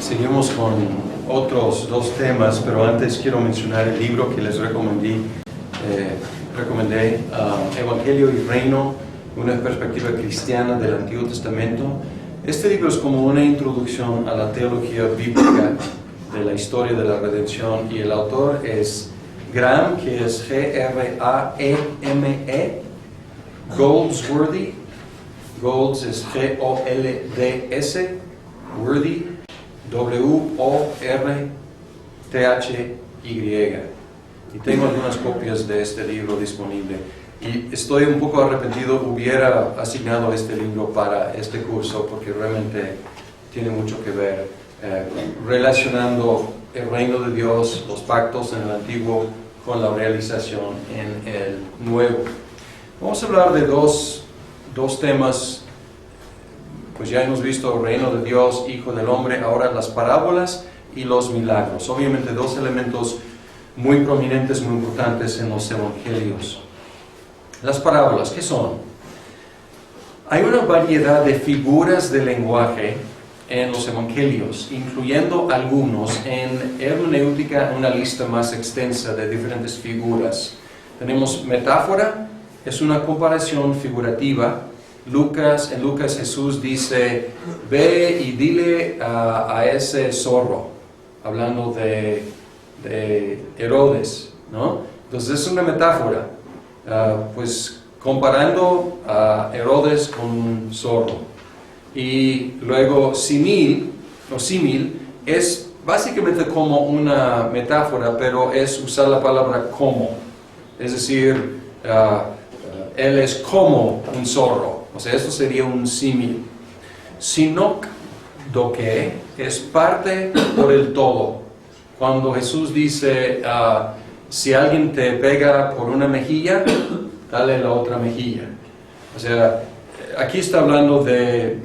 Seguimos con otros dos temas, pero antes quiero mencionar el libro que les recomendé, Evangelio y Reino, una perspectiva cristiana del Antiguo Testamento. Este libro es como una introducción a la teología bíblica de la historia de la redención, y el autor es Graham, que es G-R-A-E-M-E, Goldsworthy. Golds es G-O-L-D-S, Worthy, W-O-R-T-H-Y. Y tengo algunas copias de este libro disponible. Y estoy un poco arrepentido, hubiera asignado este libro para este curso, porque realmente tiene mucho que ver relacionando el reino de Dios, los pactos en el Antiguo, con la realización en el Nuevo. Vamos a hablar de dos temas. Pues ya hemos visto el reino de Dios, Hijo del Hombre, ahora las parábolas y los milagros. Obviamente dos elementos muy prominentes, muy importantes en los evangelios. Las parábolas, ¿qué son? Hay una variedad de figuras de lenguaje en los evangelios, incluyendo algunos en hermenéutica, una lista más extensa de diferentes figuras. Tenemos metáfora, es una comparación figurativa. En Lucas Jesús dice, ve y dile a ese zorro, hablando de Herodes, ¿no? Entonces es una metáfora, pues comparando a Herodes con un zorro. Y luego símil es básicamente como una metáfora, pero es usar la palabra como, es decir, él es como un zorro. O sea, esto sería un símil. Sinócdoque es parte por el todo. Cuando Jesús dice, si alguien te pega por una mejilla, dale la otra mejilla. O sea, aquí está hablando de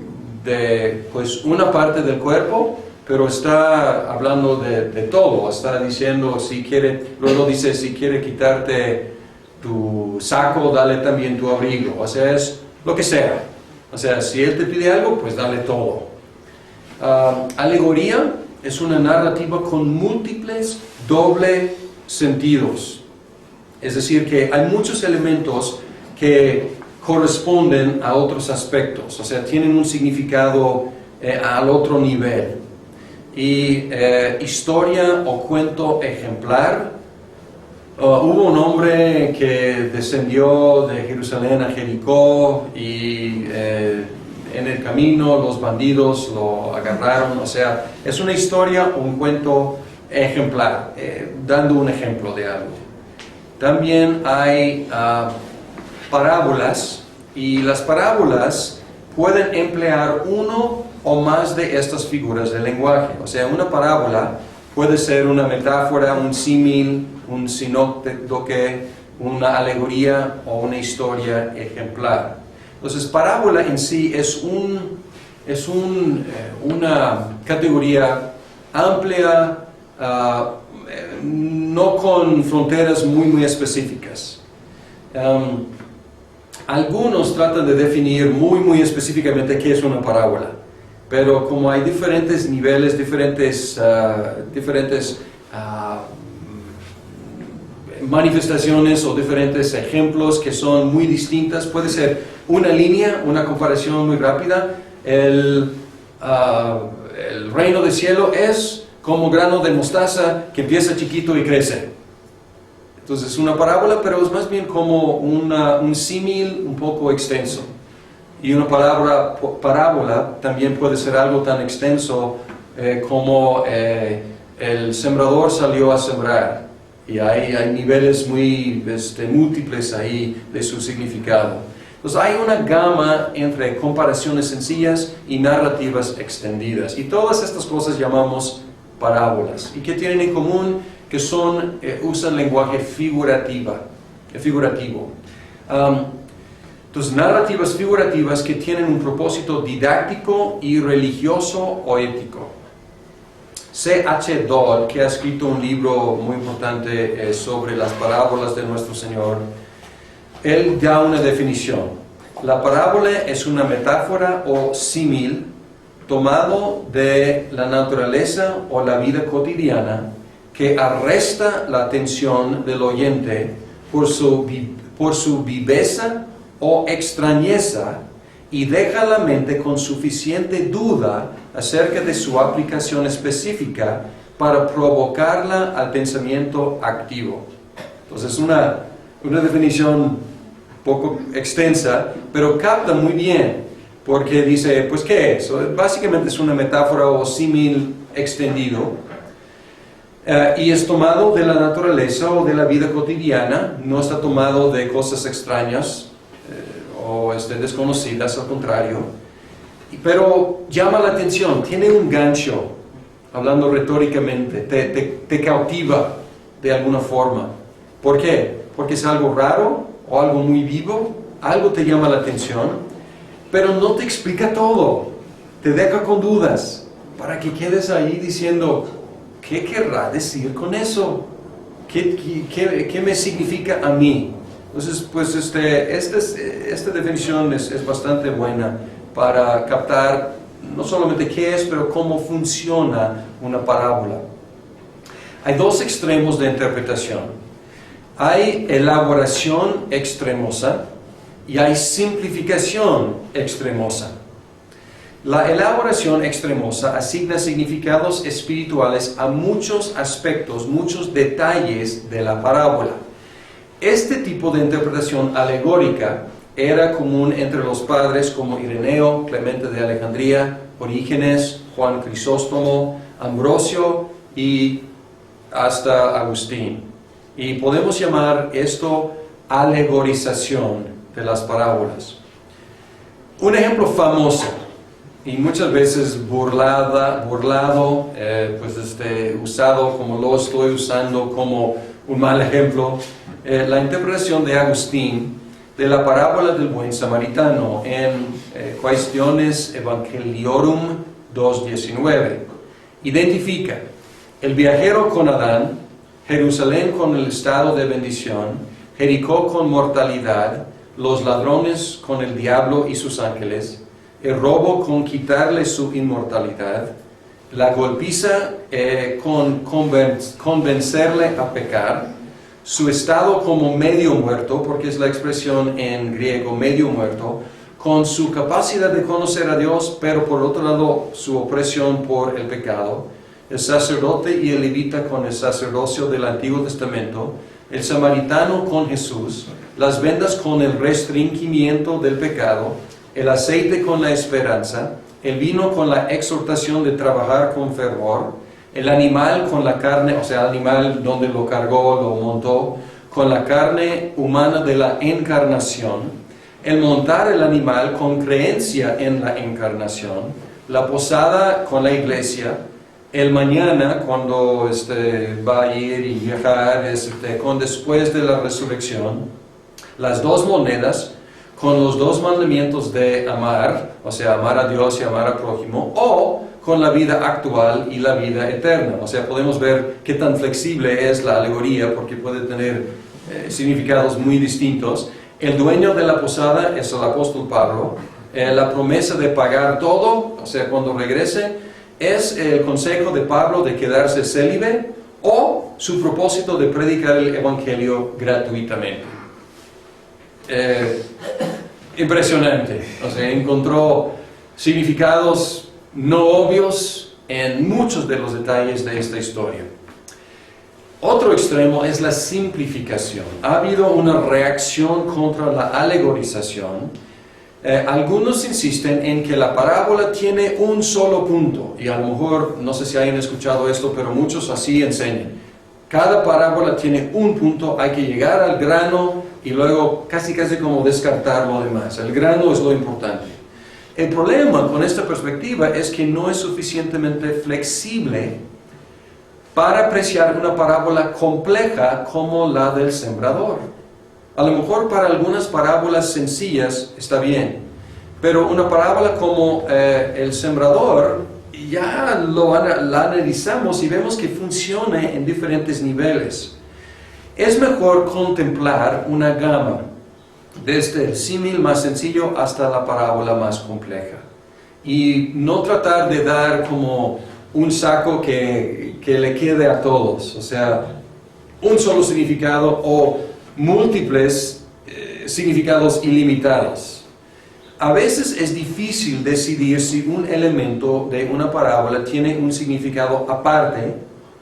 pues una parte del cuerpo, pero está hablando de todo. Está diciendo, luego dice, si quiere quitarte tu saco, dale también tu abrigo. O sea, es lo que sea. O sea, si él te pide algo, pues dale todo. Alegoría es una narrativa con múltiples doble sentidos. Es decir, que hay muchos elementos que corresponden a otros aspectos. O sea, tienen un significado al otro nivel. Y historia o cuento ejemplar. Hubo un hombre que descendió de Jerusalén a Jericó y en el camino los bandidos lo agarraron. O sea, es una historia o un cuento ejemplar, dando un ejemplo de algo. También hay parábolas, y las parábolas pueden emplear uno o más de estas figuras del lenguaje. O sea, una parábola puede ser una metáfora, un símil, un sinócdoque, una alegoría o una historia ejemplar. Entonces, parábola en sí es una categoría amplia, no con fronteras muy específicas. Algunos tratan de definir muy específicamente qué es una parábola, pero como hay diferentes niveles, diferentes manifestaciones o diferentes ejemplos que son muy distintas. Puede ser una línea, una comparación muy rápida. El reino del cielo es como grano de mostaza que empieza chiquito y crece. Entonces es una parábola, pero es más bien como un símil un poco extenso. Y una parábola también puede ser algo tan extenso como el sembrador salió a sembrar. Y hay niveles muy múltiples ahí de su significado. Entonces hay una gama entre comparaciones sencillas y narrativas extendidas. Y todas estas cosas llamamos parábolas. ¿Y qué tienen en común? Que usan lenguaje figurativo. Entonces, narrativas figurativas que tienen un propósito didáctico y religioso o ético. C.H. Dodd, que ha escrito un libro muy importante sobre las parábolas de nuestro Señor, él da una definición. La parábola es una metáfora o símil tomado de la naturaleza o la vida cotidiana que arresta la atención del oyente por su viveza o extrañeza y deja la mente con suficiente duda acerca de su aplicación específica para provocarla al pensamiento activo. Entonces es una definición poco extensa, pero capta muy bien, porque dice, pues ¿qué es? Básicamente es una metáfora o símil extendido, y es tomado de la naturaleza o de la vida cotidiana, no está tomado de cosas extrañas o desconocidas, al contrario, pero llama la atención, tiene un gancho, hablando retóricamente, te cautiva de alguna forma. ¿Por qué? Porque es algo raro o algo muy vivo, algo te llama la atención, pero no te explica todo, te deja con dudas, para que quedes ahí diciendo, ¿qué querrá decir con eso? ¿Qué me significa a mí? Entonces, pues esta definición es bastante buena para captar no solamente qué es, pero cómo funciona una parábola. Hay dos extremos de interpretación. Hay elaboración extremosa y hay simplificación extremosa. La elaboración extremosa asigna significados espirituales a muchos aspectos, muchos detalles de la parábola. Este tipo de interpretación alegórica era común entre los padres como Ireneo, Clemente de Alejandría, Orígenes, Juan Crisóstomo, Ambrosio y hasta Agustín. Y podemos llamar esto alegorización de las parábolas. Un ejemplo famoso y muchas veces burlado, usado como lo estoy usando como un mal ejemplo, la interpretación de Agustín de la parábola del buen samaritano en Quaestiones Evangeliorum 2:19. Identifica el viajero con Adán, Jerusalén con el estado de bendición, Jericó con mortalidad, los ladrones con el diablo y sus ángeles, el robo con quitarle su inmortalidad, la golpiza con convencerle a pecar, su estado como medio muerto, porque es la expresión en griego medio muerto, con su capacidad de conocer a Dios, pero por otro lado su opresión por el pecado, el sacerdote y el levita con el sacerdocio del Antiguo Testamento, el samaritano con Jesús, las vendas con el restringimiento del pecado, el aceite con la esperanza, el vino con la exhortación de trabajar con fervor, el animal con la carne, o sea, el animal donde lo cargó, lo montó, con la carne humana de la encarnación, el montar el animal con creencia en la encarnación, la posada con la iglesia, el mañana cuando va a ir y viajar, con después de la resurrección, las dos monedas con los dos mandamientos de amar, o sea, amar a Dios y amar al prójimo, o con la vida actual y la vida eterna. O sea, podemos ver qué tan flexible es la alegoría, porque puede tener significados muy distintos. El dueño de la posada es el apóstol Pablo. La promesa de pagar todo, o sea, cuando regrese, es el consejo de Pablo de quedarse célibe o su propósito de predicar el evangelio gratuitamente. Impresionante. O sea, encontró significados no obvios en muchos de los detalles de esta historia. Otro extremo es la simplificación. Ha habido una reacción contra la alegorización. Algunos insisten en que la parábola tiene un solo punto, y a lo mejor, no sé si hayan escuchado esto, pero muchos así enseñan. Cada parábola tiene un punto, hay que llegar al grano y luego casi como descartar lo demás. El grano es lo importante. El problema con esta perspectiva es que no es suficientemente flexible para apreciar una parábola compleja como la del sembrador. A lo mejor para algunas parábolas sencillas está bien, pero una parábola como el sembrador, ya la analizamos y vemos que funciona en diferentes niveles. Es mejor contemplar una gama, desde el símil más sencillo hasta la parábola más compleja. y no tratar de dar como un saco que le quede a todos, o sea, un solo significado o múltiples significados ilimitados. A veces es difícil decidir si un elemento de una parábola tiene un significado aparte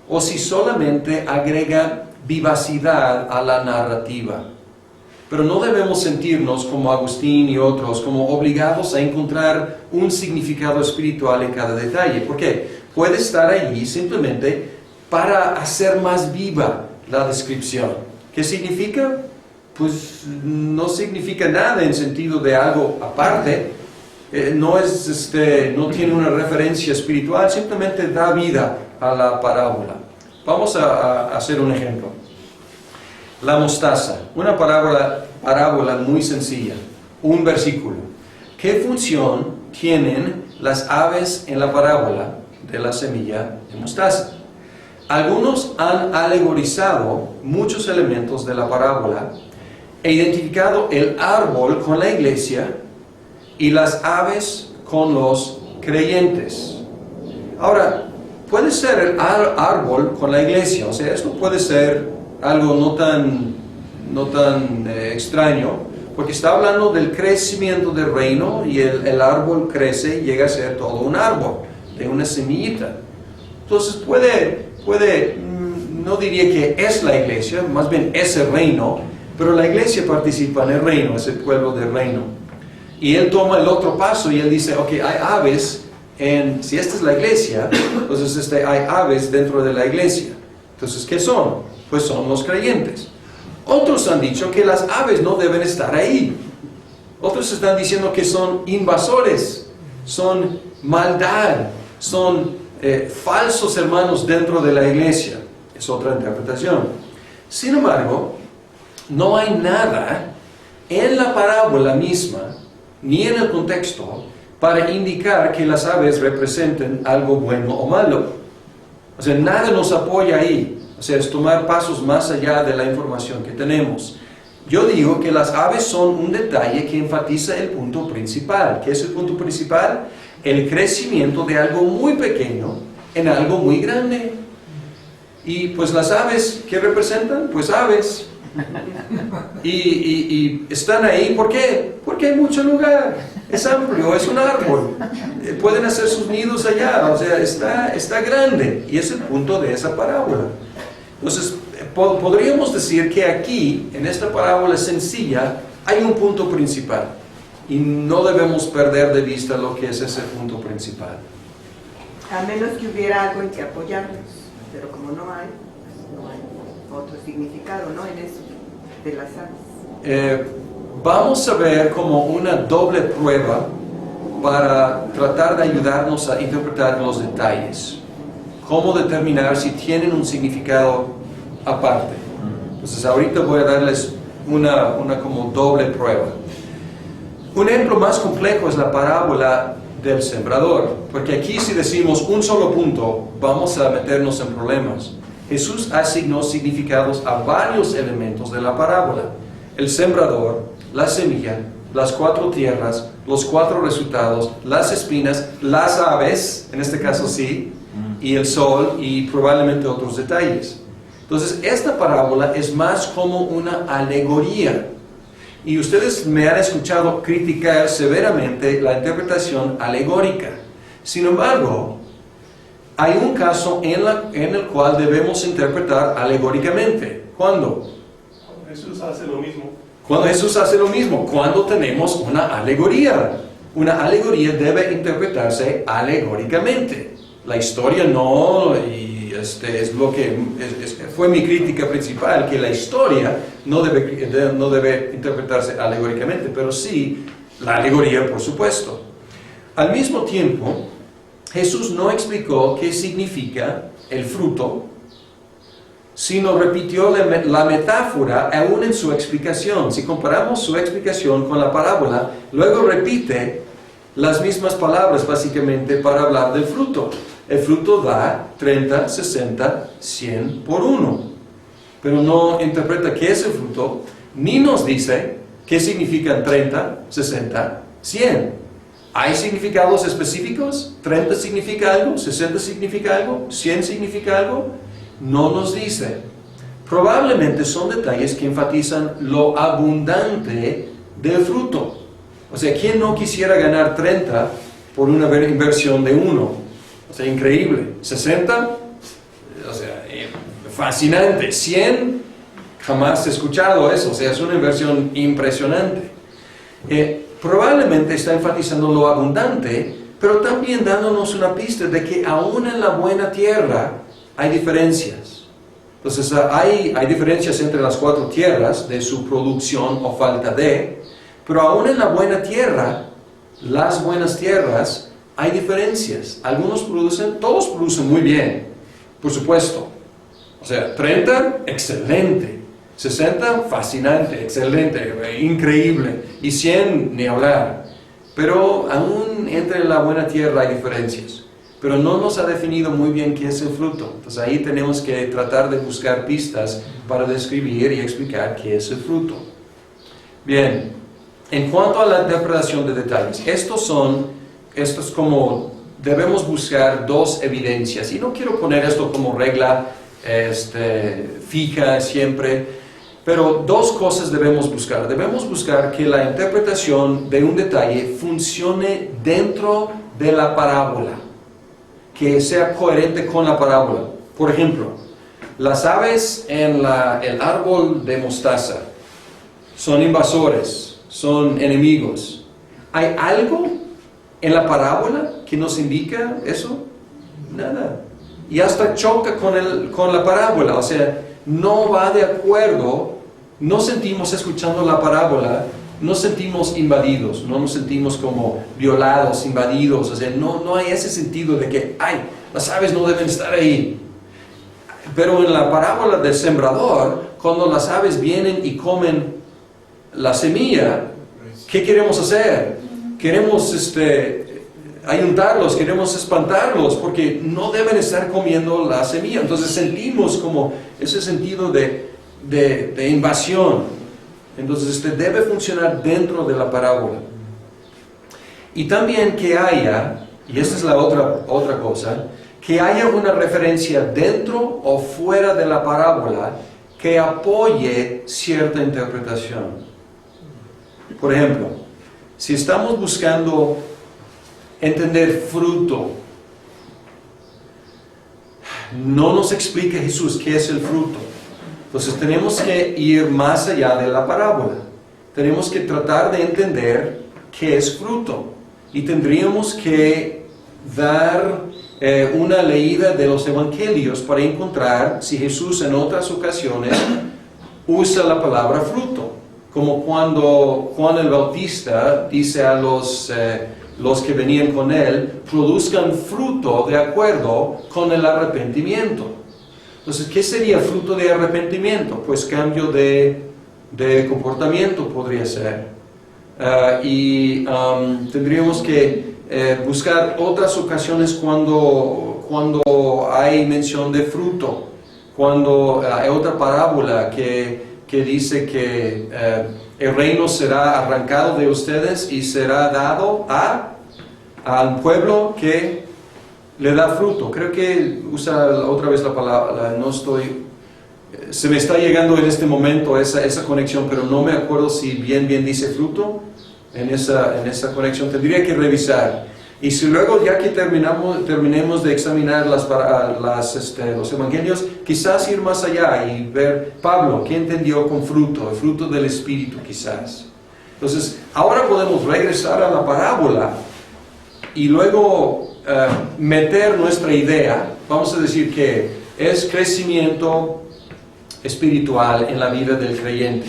o si solamente agrega vivacidad a la narrativa. Pero no debemos sentirnos como Agustín y otros, como obligados a encontrar un significado espiritual en cada detalle. ¿Por qué? Puede estar allí simplemente para hacer más viva la descripción. ¿Qué significa? Pues no significa nada en sentido de algo aparte. No tiene una referencia espiritual, simplemente da vida a la parábola. Vamos a hacer un ejemplo. La mostaza, una parábola muy sencilla, un versículo. ¿Qué función tienen las aves en la parábola de la semilla de mostaza? Algunos han alegorizado muchos elementos de la parábola e identificado el árbol con la iglesia y las aves con los creyentes. Ahora, puede ser el árbol con la iglesia, o sea, esto puede ser algo no tan extraño, porque está hablando del crecimiento del reino y el árbol crece y llega a ser todo un árbol, de una semillita. Entonces no diría que es la iglesia, más bien es el reino, pero la iglesia participa en el reino, es el pueblo del reino. Y él toma el otro paso y él dice, ok, hay aves, si esta es la iglesia, entonces hay aves dentro de la iglesia. Entonces, ¿qué son? Pues son los creyentes. Otros han dicho que las aves no deben estar ahí. Otros están diciendo que son invasores, son maldad, son falsos hermanos dentro de la iglesia. Es otra interpretación. Sin embargo, no hay nada en la parábola misma, ni en el contexto, para indicar que las aves representen algo bueno o malo. O sea, nada nos apoya ahí. O sea, es tomar pasos más allá de la información que tenemos. Yo digo que las aves son un detalle que enfatiza el punto principal. ¿Qué es el punto principal? El crecimiento de algo muy pequeño en algo muy grande. Y pues las aves, ¿qué representan? Pues aves. Y están ahí, ¿por qué? Porque hay mucho lugar, es amplio, es un árbol, pueden hacer sus nidos allá, o sea, está grande, y es el punto de esa parábola. Entonces, podríamos decir que aquí, en esta parábola sencilla, hay un punto principal, y no debemos perder de vista lo que es ese punto principal. A menos que hubiera algo en que apoyarnos, pero como no hay, pues no hay otro significado, ¿no? En eso, de las aves. Vamos a ver como una doble prueba para tratar de ayudarnos a interpretar los detalles. Cómo determinar si tienen un significado aparte. Entonces ahorita voy a darles una como doble prueba. Un ejemplo más complejo es la parábola del sembrador, porque aquí si decimos un solo punto, vamos a meternos en problemas. Jesús asignó significados a varios elementos de la parábola: el sembrador, la semilla, las 4 tierras, los 4 resultados, las espinas, las aves, en este caso sí, y el sol, y probablemente otros detalles. Entonces, esta parábola es más como una alegoría. Y ustedes me han escuchado criticar severamente la interpretación alegórica. Sin embargo, hay un caso en el cual debemos interpretar alegóricamente. ¿Cuándo? Cuando Jesús hace lo mismo. Cuando Jesús hace lo mismo, cuando tenemos una alegoría. Una alegoría debe interpretarse alegóricamente. La historia no, y es lo que fue mi crítica principal, que la historia no debe interpretarse alegóricamente, pero sí la alegoría, por supuesto. Al mismo tiempo, Jesús no explicó qué significa el fruto, sino repitió la metáfora aún en su explicación. Si comparamos su explicación con la parábola, luego repite las mismas palabras básicamente para hablar del fruto. El fruto da 30, 60, 100 por 1. Pero no interpreta qué es el fruto, ni nos dice qué significan 30, 60, 100. ¿Hay significados específicos? ¿30 significa algo? ¿60 significa algo? ¿100 significa algo? No nos dice. Probablemente son detalles que enfatizan lo abundante del fruto. O sea, ¿quién no quisiera ganar 30 por una inversión de 1? O sea, increíble. 60, o sea, fascinante. 100, jamás he escuchado eso. O sea, es una inversión impresionante. Probablemente está enfatizando lo abundante, pero también dándonos una pista de que aún en la buena tierra hay diferencias. Entonces hay diferencias entre las 4 tierras de su producción o falta de, pero aún en la buena tierra, las buenas tierras, hay diferencias. Algunos producen, todos producen muy bien, por supuesto. O sea, 30, excelente. 60, fascinante, excelente, increíble. Y 100, ni hablar. Pero aún entre la buena tierra hay diferencias. Pero no nos ha definido muy bien qué es el fruto. Entonces ahí tenemos que tratar de buscar pistas para describir y explicar qué es el fruto. Bien, en cuanto a la interpretación de detalles, estos como debemos buscar 2 evidencias. Y no quiero poner esto como regla fija siempre. Pero 2 cosas debemos buscar. Debemos buscar que la interpretación de un detalle funcione dentro de la parábola, que sea coherente con la parábola. Por ejemplo, las aves en el árbol de mostaza son invasores, son enemigos. ¿Hay algo en la parábola que nos indica eso? Nada. Y hasta choca con la parábola, o sea, no va de acuerdo. No sentimos, escuchando la parábola, no sentimos invadidos, no nos sentimos como violados, invadidos. O sea, no hay ese sentido de que, las aves no deben estar ahí. Pero en la parábola del sembrador, cuando las aves vienen y comen la semilla, ¿qué queremos hacer? Queremos ayuntarlos, queremos espantarlos, porque no deben estar comiendo la semilla. Entonces sentimos como ese sentido de invasión. Entonces debe funcionar dentro de la parábola. Y también que haya, y esta es la otra cosa, que haya una referencia dentro o fuera de la parábola que apoye cierta interpretación. Por ejemplo, si estamos buscando entender fruto, no nos explica Jesús qué es el fruto. Entonces tenemos que ir más allá de la parábola. Tenemos que tratar de entender qué es fruto. Y tendríamos que dar una leída de los evangelios para encontrar si Jesús en otras ocasiones usa la palabra fruto. Como cuando Juan el Bautista dice a los que venían con él, produzcan fruto de acuerdo con el arrepentimiento. Entonces, ¿qué sería fruto de arrepentimiento? Pues cambio de comportamiento podría ser. Tendríamos que buscar otras ocasiones cuando hay mención de fruto. Cuando hay otra parábola que dice que el reino será arrancado de ustedes y será dado al pueblo que le da fruto. Creo que usa otra vez la palabra, se me está llegando en este momento esa conexión, pero no me acuerdo si bien dice fruto en esa conexión. Tendría que revisar. Y si luego, ya que terminemos de examinar los evangelios, quizás ir más allá y ver Pablo, ¿qué entendió con fruto? El fruto del Espíritu, quizás. Entonces, ahora podemos regresar a la parábola y luego meter nuestra idea. Vamos a decir que es crecimiento espiritual en la vida del creyente.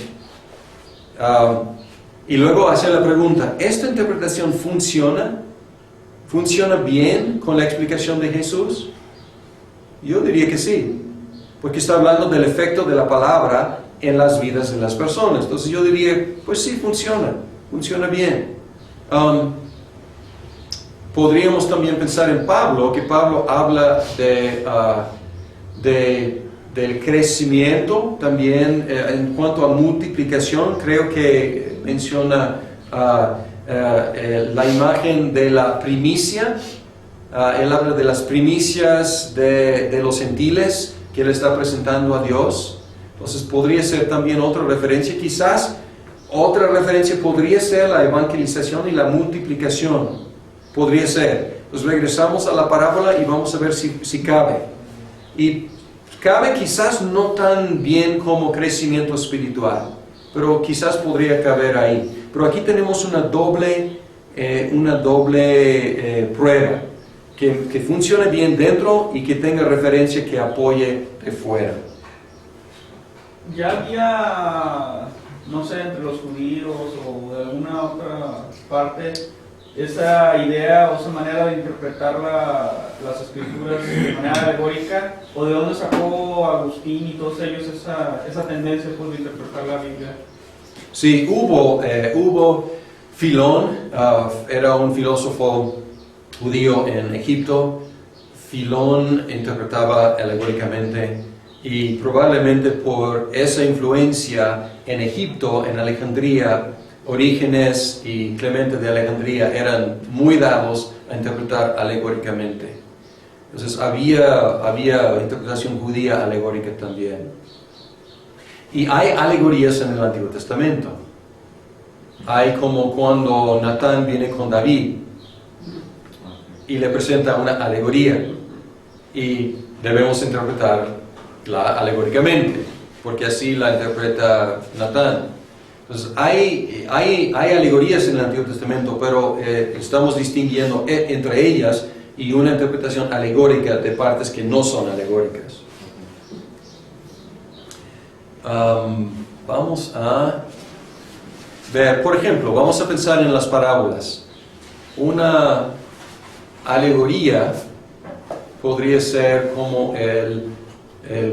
Y luego hacer la pregunta, ¿esta interpretación funciona? ¿Funciona bien con la explicación de Jesús? Yo diría que sí, porque está hablando del efecto de la palabra en las vidas de las personas. Entonces yo diría, pues sí, funciona bien. Podríamos también pensar en Pablo, que Pablo habla del crecimiento también en cuanto a multiplicación. Creo que menciona la imagen de la primicia. Él habla de las primicias de los gentiles que él está presentando a Dios. Entonces podría ser también otra referencia. Quizás otra referencia podría ser la evangelización y la multiplicación. Podría ser. Pues regresamos a la parábola y vamos a ver si cabe. Y cabe quizás no tan bien como crecimiento espiritual, pero quizás podría caber ahí. Pero aquí tenemos una doble prueba. Que funcione bien dentro y que tenga referencia que apoye de fuera. Ya había, no sé, entre los judíos o de alguna otra parte, esa idea o esa manera de interpretar las escrituras de manera alegórica, o de dónde sacó Agustín y todos ellos esa tendencia pues, de interpretar la Biblia. Sí, hubo Filón, era un filósofo judío en Egipto. Filón interpretaba alegóricamente y probablemente por esa influencia en Egipto, en Alejandría, Orígenes y Clemente de Alejandría eran muy dados a interpretar alegóricamente. Entonces había interpretación judía alegórica también. Y hay alegorías en el Antiguo Testamento. Hay como cuando Natán viene con David y le presenta una alegoría y debemos interpretarla alegóricamente porque así la interpreta Natán. Entonces hay alegorías en el Antiguo Testamento, pero estamos distinguiendo entre ellas y una interpretación alegórica de partes que no son alegóricas. Vamos a ver, por ejemplo, vamos a pensar en las parábolas. Una alegoría podría ser como el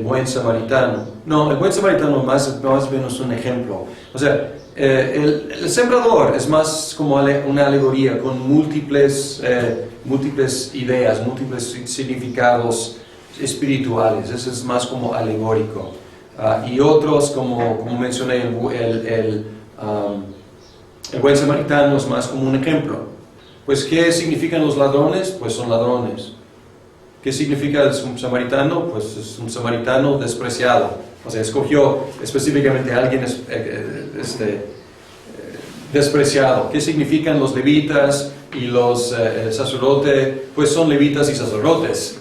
buen samaritano. No, el buen samaritano más o menos un ejemplo. O sea, el sembrador es más como una alegoría con múltiples ideas, múltiples significados espirituales. Eso es más como alegórico. Y otros, como mencioné, el buen samaritano es más como un ejemplo. Pues, ¿qué significan los ladrones? Pues son ladrones. ¿Qué significa el samaritano? Pues es un samaritano despreciado. O sea, escogió específicamente a alguien despreciado. ¿Qué significan los levitas y los sacerdotes? Pues son levitas y sacerdotes.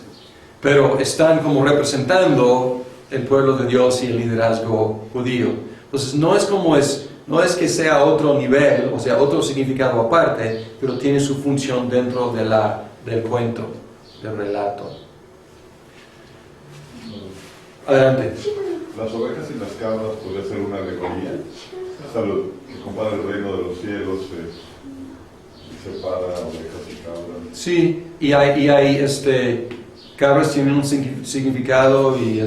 Pero están como representando el pueblo de Dios y el liderazgo judío. Entonces, no es que sea otro nivel, o sea, otro significado aparte, pero tiene su función dentro del cuento, del relato. Adelante. Las ovejas y las cabras podría ser una alegoría. Salud. Que compara el reino de los cielos y separa ovejas y cabras. Sí, y hay cabras tienen un significado y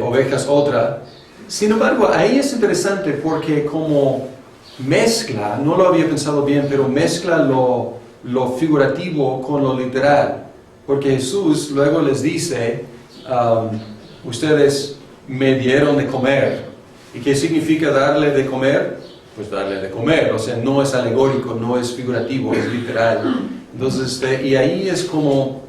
ovejas otra. Sin embargo, ahí es interesante porque como mezcla, no lo había pensado bien, pero mezcla lo figurativo con lo literal. Porque Jesús luego les dice, ustedes me dieron de comer. ¿Y qué significa darle de comer? Pues darle de comer, o sea, no es alegórico, no es figurativo, es literal. Entonces, y ahí es como,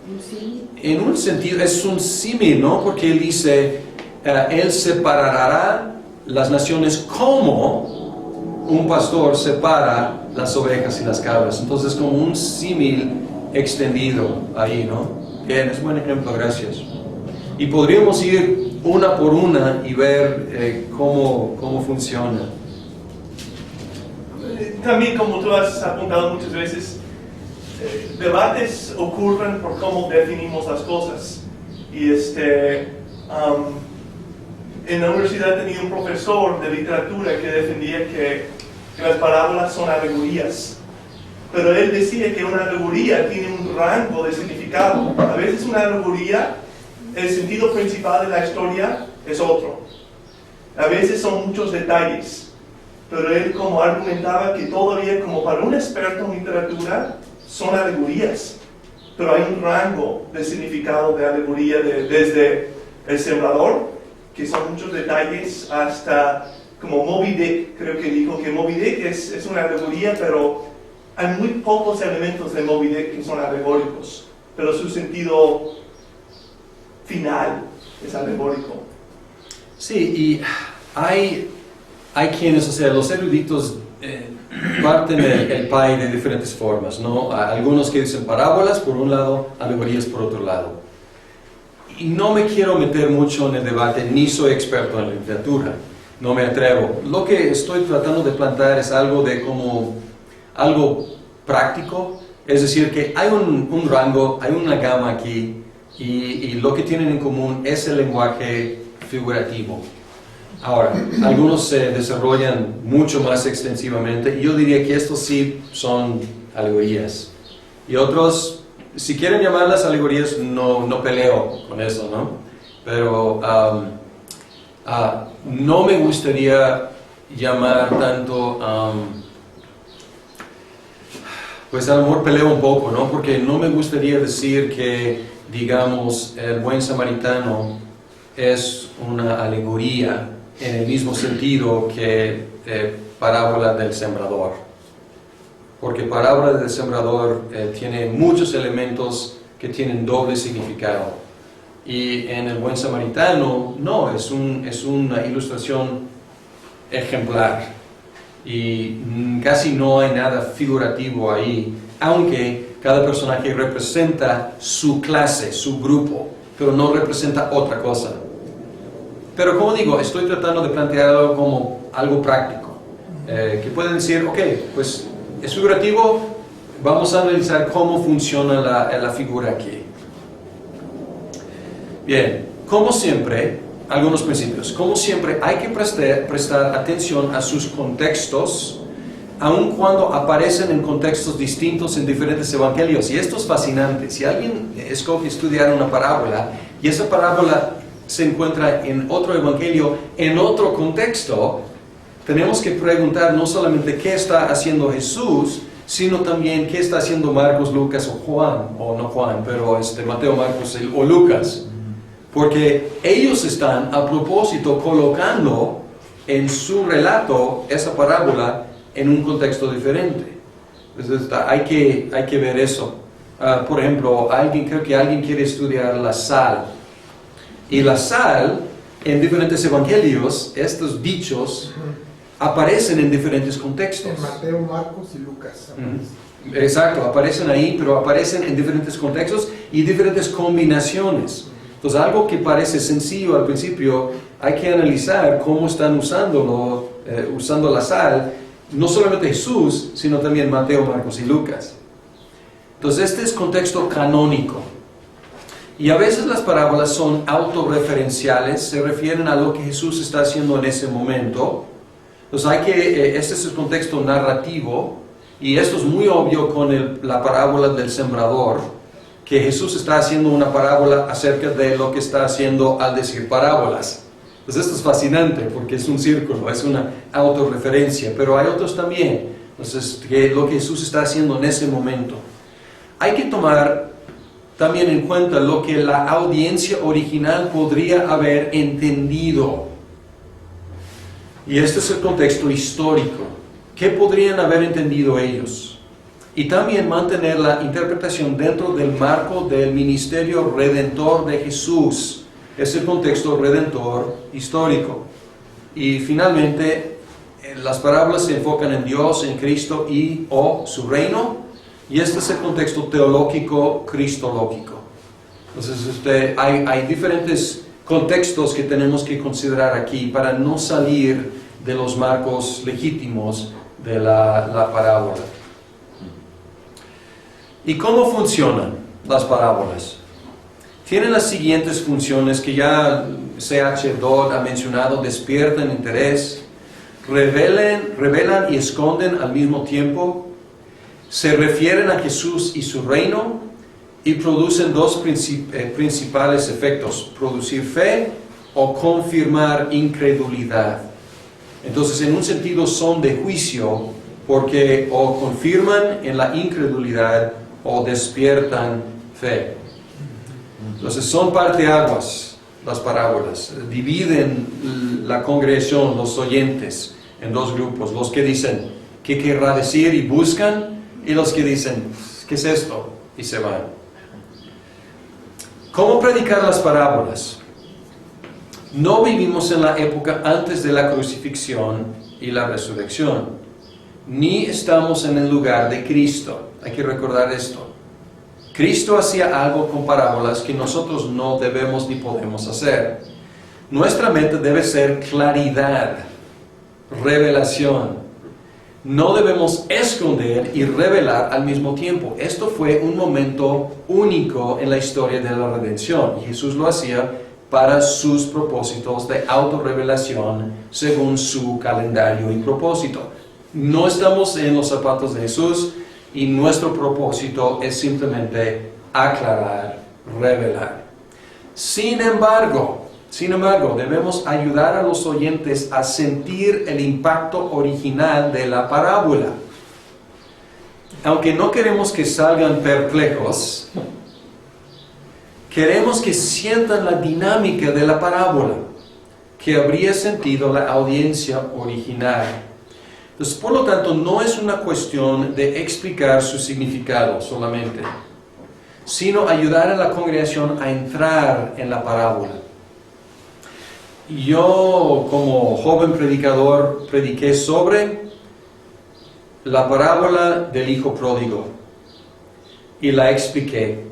en un sentido, es un símil, ¿no? Porque él dice, él separará las naciones como un pastor separa las ovejas y las cabras. Entonces, como un símil extendido ahí, ¿no? Bien, es buen ejemplo, gracias. Y podríamos ir una por una y ver cómo funciona. También, como tú has apuntado muchas veces, debates ocurren por cómo definimos las cosas. Y en la universidad tenía un profesor de literatura que defendía que las parábolas son alegorías. Pero él decía que una alegoría tiene un rango de significado. A veces una alegoría, el sentido principal de la historia es otro. A veces son muchos detalles. Pero él como argumentaba que todavía como para un experto en literatura son alegorías. Pero hay un rango de significado de alegoría desde el sembrador, que son muchos detalles, hasta como Moby Dick, creo que dijo que Moby Dick es una alegoría, pero hay muy pocos elementos de Moby Dick que son alegóricos, pero su sentido final es alegórico. Sí, y hay quienes, o sea, los eruditos parten el pie de diferentes formas, ¿no? Algunos que dicen parábolas por un lado, alegorías por otro lado. Y no me quiero meter mucho en el debate, ni soy experto en literatura, no me atrevo. Lo que estoy tratando de plantear es algo práctico, es decir, que hay un rango, hay una gama aquí, y lo que tienen en común es el lenguaje figurativo. Ahora, algunos se desarrollan mucho más extensivamente, y yo diría que estos sí son alegorías. Y otros, si quieren llamarlas alegorías, no peleo con eso, ¿no? Pero no me gustaría llamar tanto, pues a lo mejor peleo un poco, ¿no? Porque no me gustaría decir que, digamos, el buen samaritano es una alegoría en el mismo sentido que parábola del sembrador. Porque parábola del sembrador tiene muchos elementos que tienen doble significado. Y en el buen samaritano, no, es una ilustración ejemplar. Y casi no hay nada figurativo ahí, aunque cada personaje representa su clase, su grupo, pero no representa otra cosa. Pero como digo, estoy tratando de plantearlo como algo práctico, que pueden decir, ok, pues es figurativo, vamos a analizar cómo funciona la figura aquí. Bien, como siempre, algunos principios. Como siempre, hay que prestar atención a sus contextos, aun cuando aparecen en contextos distintos en diferentes evangelios. Y esto es fascinante. Si alguien escoge estudiar una parábola, y esa parábola se encuentra en otro evangelio, en otro contexto, tenemos que preguntar no solamente qué está haciendo Jesús, sino también qué está haciendo Marcos, Lucas o Juan, o no Juan, pero Mateo, Marcos o Lucas. Porque ellos están a propósito colocando en su relato esa parábola en un contexto diferente. Entonces hay que ver eso. Por ejemplo, creo que alguien quiere estudiar la sal. Y la sal, en diferentes evangelios, estos dichos aparecen en diferentes contextos. En Mateo, Marcos y Lucas. Exacto, aparecen ahí, pero aparecen en diferentes contextos y diferentes combinaciones. Entonces, algo que parece sencillo al principio, hay que analizar cómo están usando la sal, no solamente Jesús, sino también Mateo, Marcos y Lucas. Entonces, este es contexto canónico. Y a veces las parábolas son autorreferenciales, se refieren a lo que Jesús está haciendo en ese momento. Entonces, este es el contexto narrativo, y esto es muy obvio con la parábola del sembrador, que Jesús está haciendo una parábola acerca de lo que está haciendo al decir parábolas. Pues esto es fascinante porque es un círculo, es una autorreferencia, pero hay otros también. Entonces, lo que Jesús está haciendo en ese momento. Hay que tomar también en cuenta lo que la audiencia original podría haber entendido. Y este es el contexto histórico. ¿Qué podrían haber entendido ellos? Y también mantener la interpretación dentro del marco del ministerio redentor de Jesús. Es el contexto redentor histórico. Y finalmente, las parábolas se enfocan en Dios, en Cristo o su reino. Y este es el contexto teológico, cristológico. Entonces, hay diferentes contextos que tenemos que considerar aquí para no salir de los marcos legítimos de la parábola. ¿Y cómo funcionan las parábolas? Tienen las siguientes funciones que ya C.H. Dodd ha mencionado: despiertan interés, revelan y esconden al mismo tiempo, se refieren a Jesús y su reino, y producen dos principales efectos: producir fe o confirmar incredulidad. Entonces, en un sentido son de juicio, porque o confirman en la incredulidad o despiertan fe. Entonces son parteaguas las parábolas. Dividen la congregación, los oyentes, en dos grupos. Los que dicen, ¿qué querrá decir? Y buscan. Y los que dicen, ¿qué es esto? Y se van. ¿Cómo predicar las parábolas? No vivimos en la época antes de la crucifixión y la resurrección. Ni estamos en el lugar de Cristo. Hay que recordar esto. Cristo hacía algo con parábolas que nosotros no debemos ni podemos hacer. Nuestra meta debe ser claridad, revelación. No debemos esconder y revelar al mismo tiempo. Esto fue un momento único en la historia de la redención. Y Jesús lo hacía para sus propósitos de autorrevelación según su calendario y propósito. No estamos en los zapatos de Jesús y nuestro propósito es simplemente aclarar, revelar. Sin embargo, debemos ayudar a los oyentes a sentir el impacto original de la parábola. Aunque no queremos que salgan perplejos, queremos que sientan la dinámica de la parábola, que habría sentido la audiencia original. Entonces, por lo tanto, no es una cuestión de explicar su significado solamente, sino ayudar a la congregación a entrar en la parábola. Yo, como joven predicador, prediqué sobre la parábola del hijo pródigo y la expliqué.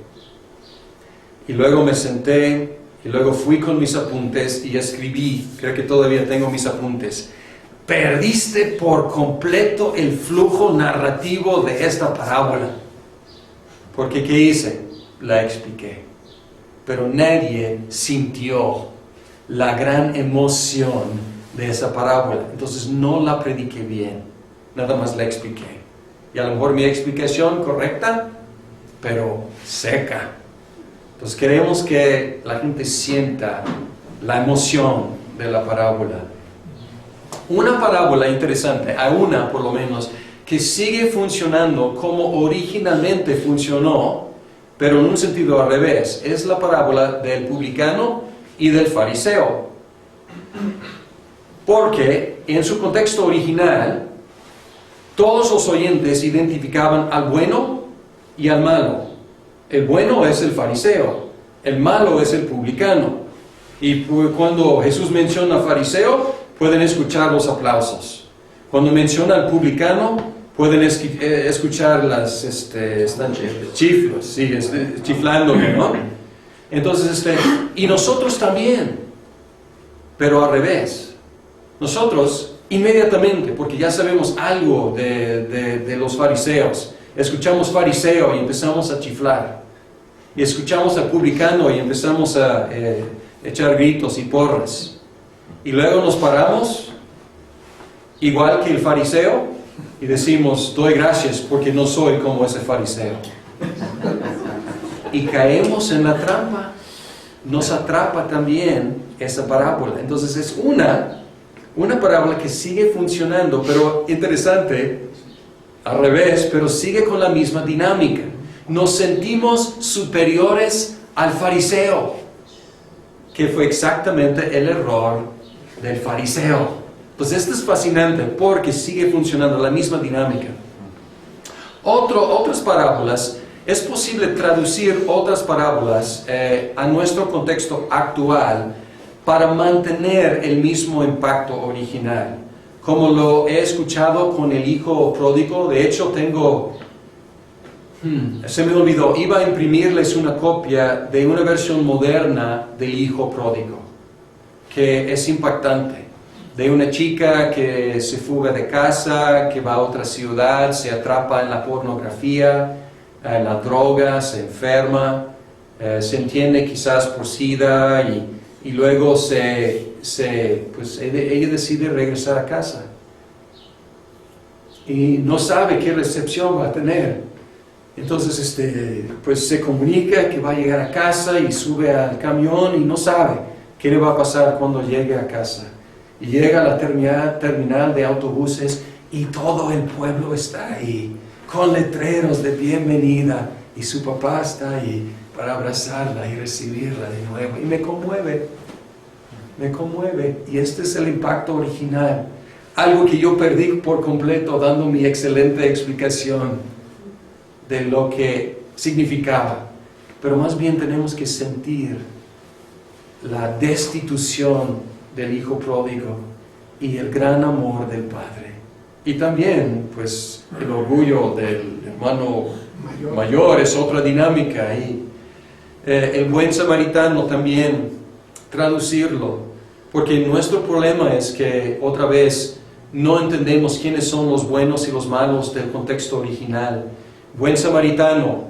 Y luego me senté y luego fui con mis apuntes y escribí, creo que todavía tengo mis apuntes. Perdiste por completo el flujo narrativo de esta parábola. Porque ¿qué hice? La expliqué. Pero nadie sintió la gran emoción de esa parábola. Entonces no la prediqué bien. Nada más la expliqué. Y a lo mejor mi explicación correcta, pero seca. Entonces queremos que la gente sienta la emoción de la parábola. Una parábola interesante, hay una por lo menos, que sigue funcionando como originalmente funcionó, pero en un sentido al revés. Es la parábola del publicano y del fariseo. Porque en su contexto original, todos los oyentes identificaban al bueno y al malo. El bueno es el fariseo, el malo es el publicano. Y cuando Jesús menciona al fariseo, pueden escuchar los aplausos. Cuando menciona al publicano, pueden escuchar las chiflos, sí, chiflándome, ¿no? Entonces, y nosotros también, pero al revés. Nosotros, inmediatamente, porque ya sabemos algo de los fariseos, escuchamos fariseo y empezamos a chiflar. Y escuchamos al publicano y empezamos a echar gritos y porras. Y luego nos paramos, igual que el fariseo, y decimos, doy gracias porque no soy como ese fariseo. Y caemos en la trampa. Nos atrapa también esa parábola. Entonces es una parábola que sigue funcionando, pero interesante, al revés, pero sigue con la misma dinámica. Nos sentimos superiores al fariseo, que fue exactamente el error del fariseo. Pues esto es fascinante porque sigue funcionando la misma dinámica. Otras parábolas, es posible traducir otras parábolas a nuestro contexto actual para mantener el mismo impacto original. Como lo he escuchado con el hijo pródigo, de hecho se me olvidó, iba a imprimirles una copia de una versión moderna del hijo pródigo, que es impactante, de una chica que se fuga de casa, que va a otra ciudad, se atrapa en la pornografía, en la droga, se enferma, se entiende quizás por SIDA y luego ella decide regresar a casa y no sabe qué recepción va a tener. Entonces pues se comunica que va a llegar a casa y sube al camión y no sabe qué le va a pasar cuando llegue a casa. Y llega a la terminal de autobuses y todo el pueblo está ahí, con letreros de bienvenida, y su papá está ahí para abrazarla y recibirla de nuevo. Y me conmueve me conmueve. Y este es el impacto original. Algo que yo perdí por completo dando mi excelente explicación de lo que significaba. Pero más bien tenemos que sentir la destitución del hijo pródigo y el gran amor del padre. Y también, pues, el orgullo del hermano mayor es otra dinámica ahí. El buen samaritano también, traducirlo, porque nuestro problema es que, otra vez, no entendemos quiénes son los buenos y los malos del contexto original. Buen samaritano,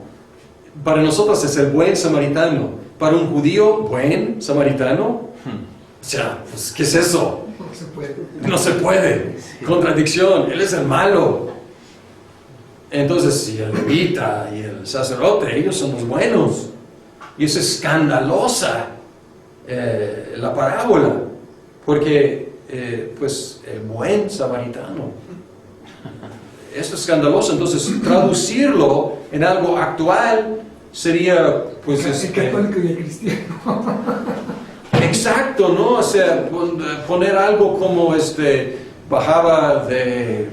para nosotros es el buen samaritano. Para un judío, buen samaritano, o sea, pues, ¿qué es eso? No se puede. No se puede. Contradicción. Él es el malo. Entonces, si el levita y el sacerdote, ellos son los buenos. Y es escandalosa la parábola. Porque, pues, el buen samaritano. Esto es escandaloso. Entonces, traducirlo en algo actual sería, pues, El católico y el cristiano. Exacto, ¿no? O sea, poner algo como bajaba de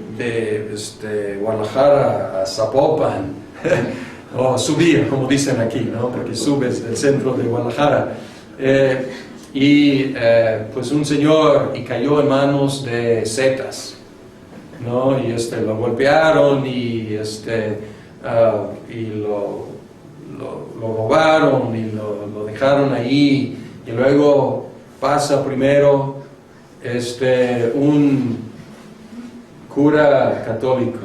Guadalajara a Zapopan, o subía, como dicen aquí, ¿no? Porque subes del centro de Guadalajara. Pues un señor y cayó en manos de zetas, ¿no? Y lo golpearon y lo robaron y lo dejaron ahí. Y luego pasa primero un cura católico.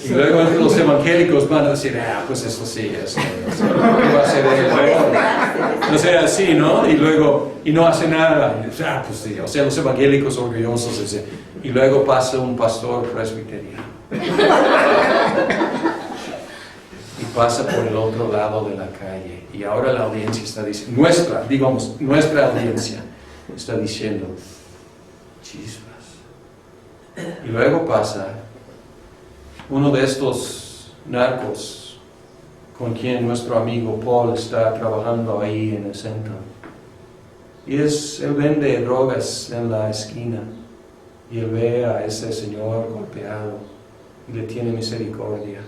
Y luego los evangélicos van a decir, pues esto sí, va a ser él. O sea, así, ¿no? Y luego, y no hace nada. Pues sí, o sea, los evangélicos orgullosos. Y luego pasa un pastor presbiteriano. Pasa por el otro lado de la calle y ahora la audiencia está diciendo, nuestra audiencia está diciendo, chispas. Y luego pasa uno de estos narcos con quien nuestro amigo Paul está trabajando ahí en el centro. Y él vende drogas en la esquina y él ve a ese señor golpeado y le tiene misericordia.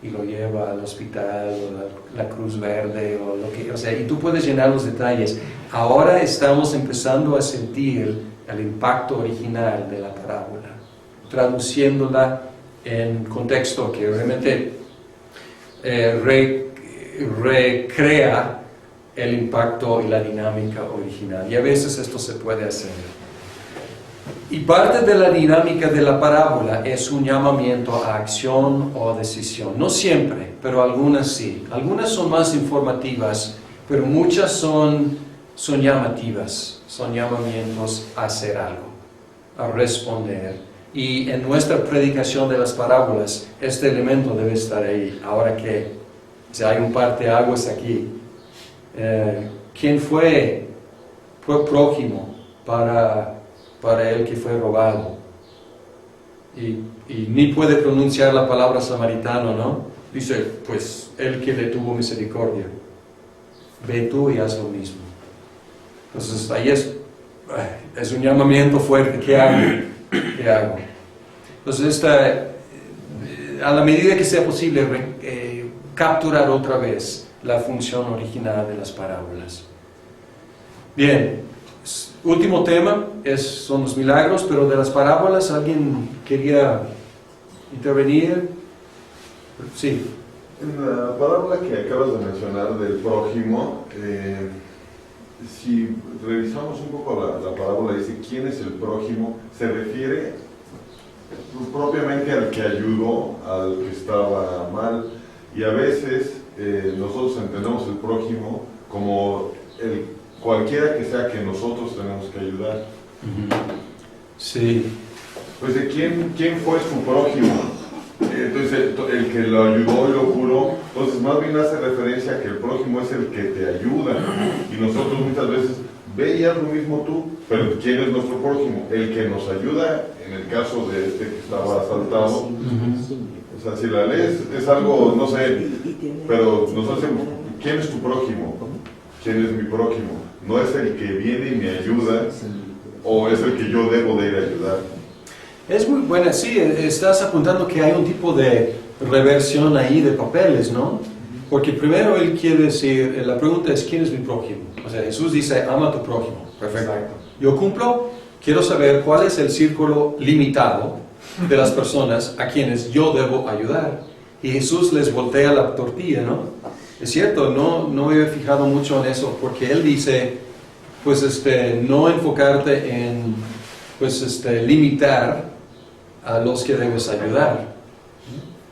Y lo lleva al hospital, o la Cruz Verde, o lo que, o sea, y tú puedes llenar los detalles. Ahora estamos empezando a sentir el impacto original de la parábola, traduciéndola en contexto que realmente recrea el impacto y la dinámica original. Y a veces esto se puede hacer. Y parte de la dinámica de la parábola es un llamamiento a acción o decisión. No siempre, pero algunas sí. Algunas son más informativas, pero muchas son llamativas. Son llamamientos a hacer algo, a responder. Y en nuestra predicación de las parábolas, este elemento debe estar ahí. Ahora que hay un parteaguas aquí. ¿Quién fue prójimo para el que fue robado? Y ni puede pronunciar la palabra samaritano, ¿no? Dice, pues, el que le tuvo misericordia. Ve tú y haz lo mismo. Entonces, ahí es un llamamiento fuerte. ¿Qué hago? ¿Qué hago? Entonces, a la medida que sea posible, capturar otra vez la función original de las parábolas. Bien. Último tema son los milagros, pero de las parábolas, ¿alguien quería intervenir? Sí. En la parábola que acabas de mencionar del prójimo, si revisamos un poco la parábola, dice quién es el prójimo, se refiere propiamente al que ayudó, al que estaba mal, y a veces nosotros entendemos el prójimo como cualquiera que sea que nosotros tenemos que ayudar. Sí. Pues de quién fue su prójimo. Entonces el que lo ayudó y lo curó, entonces más bien hace referencia a que el prójimo es el que te ayuda. Y nosotros muchas veces, ve y haz lo mismo tú, pero ¿quién es nuestro prójimo? El que nos ayuda, en el caso de que estaba asaltado. O sea, si la lees es algo, no sé, pero nosotros decimos, ¿quién es tu prójimo? ¿quién es mi prójimo? No es el que viene y me ayuda, o es el que yo debo de ir a ayudar. Es muy buena, sí, estás apuntando que hay un tipo de reversión ahí de papeles, ¿no? Porque primero él quiere decir, la pregunta es, ¿quién es mi prójimo? O sea, Jesús dice, ama a tu prójimo. Perfecto. Yo cumplo, quiero saber cuál es el círculo limitado de las personas a quienes yo debo ayudar. Y Jesús les voltea la tortilla, ¿no? Es cierto, no me había fijado mucho en eso, porque él dice, pues no enfocarte en, pues limitar a los que debes ayudar.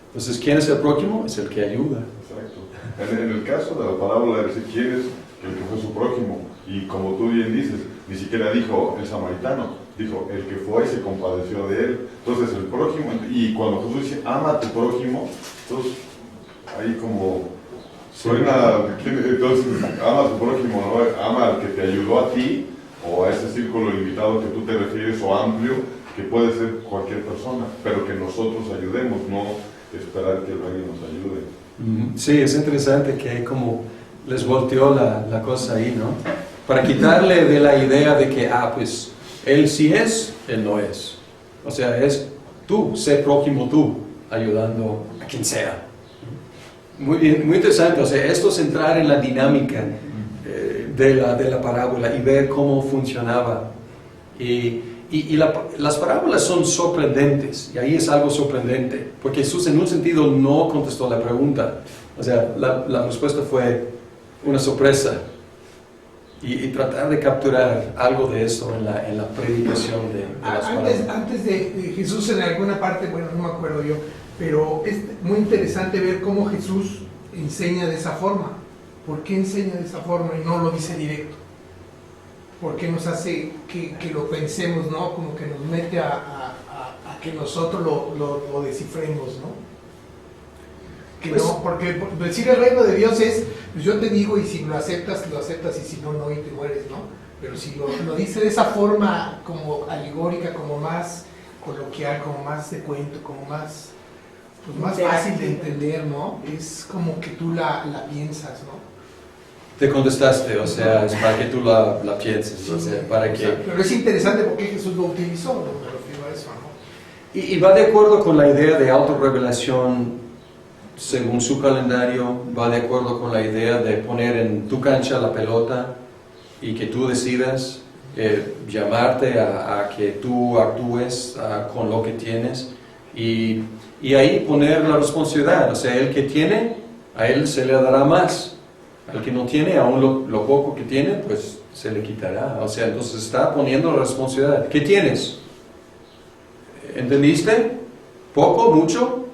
Entonces, ¿quién es el prójimo? Es el que ayuda. Exacto. En el caso de la parábola, dice, ¿quién es el que fue su prójimo? Y como tú bien dices, ni siquiera dijo el samaritano, dijo el que fue y se compadeció de él. Entonces, el prójimo, y cuando Jesús dice, ama a tu prójimo, entonces, ahí como suena, entonces, ama a tu prójimo, ¿no? Ama al que te ayudó a ti, o a ese círculo limitado que tú te refieres, o amplio, que puede ser cualquier persona, pero que nosotros ayudemos, no esperar que alguien nos ayude. Sí, es interesante que como les volteó la cosa ahí, ¿no? Para quitarle de la idea de que, pues, él sí es, él no es. O sea, es tú, sé prójimo tú, ayudando a quien sea. Muy bien, muy interesante. O sea, esto es entrar en la dinámica de la parábola y ver cómo funcionaba. Las parábolas son sorprendentes, y ahí es algo sorprendente, porque Jesús en un sentido no contestó la pregunta. O sea, la respuesta fue una sorpresa. Y tratar de capturar algo de eso en la predicación de las parábolas. Antes de Jesús en alguna parte, bueno, no me acuerdo yo, pero es muy interesante ver cómo Jesús enseña de esa forma. ¿Por qué enseña de esa forma y no lo dice directo? ¿Por qué nos hace que lo pensemos, ¿no? Como que nos mete a que nosotros lo descifremos, ¿no? Que pues, no, porque decir el reino de Dios es, pues yo te digo y si lo aceptas, y si no, no, y te mueres, ¿no? Pero si lo dice de esa forma como alegórica, como más coloquial, como más de cuento, como más, pues más fácil de entender, ¿no? Es como que tú la piensas, ¿no? Te contestaste, o sea, es para que tú la pienses, sí, o sea, para que... Pero es interesante porque Jesús lo utilizó, ¿no? Me refiero a eso, ¿no? Y va de acuerdo con la idea de autorrevelación según su calendario, va de acuerdo con la idea de poner en tu cancha la pelota y que tú decidas llamarte a que tú actúes con lo que tienes y ahí poner la responsabilidad. O sea, el que tiene, a él se le dará más. Al que no tiene, aún lo poco que tiene, pues se le quitará. O sea, entonces está poniendo la responsabilidad. ¿Qué tienes? ¿Entendiste? ¿Poco? ¿Mucho?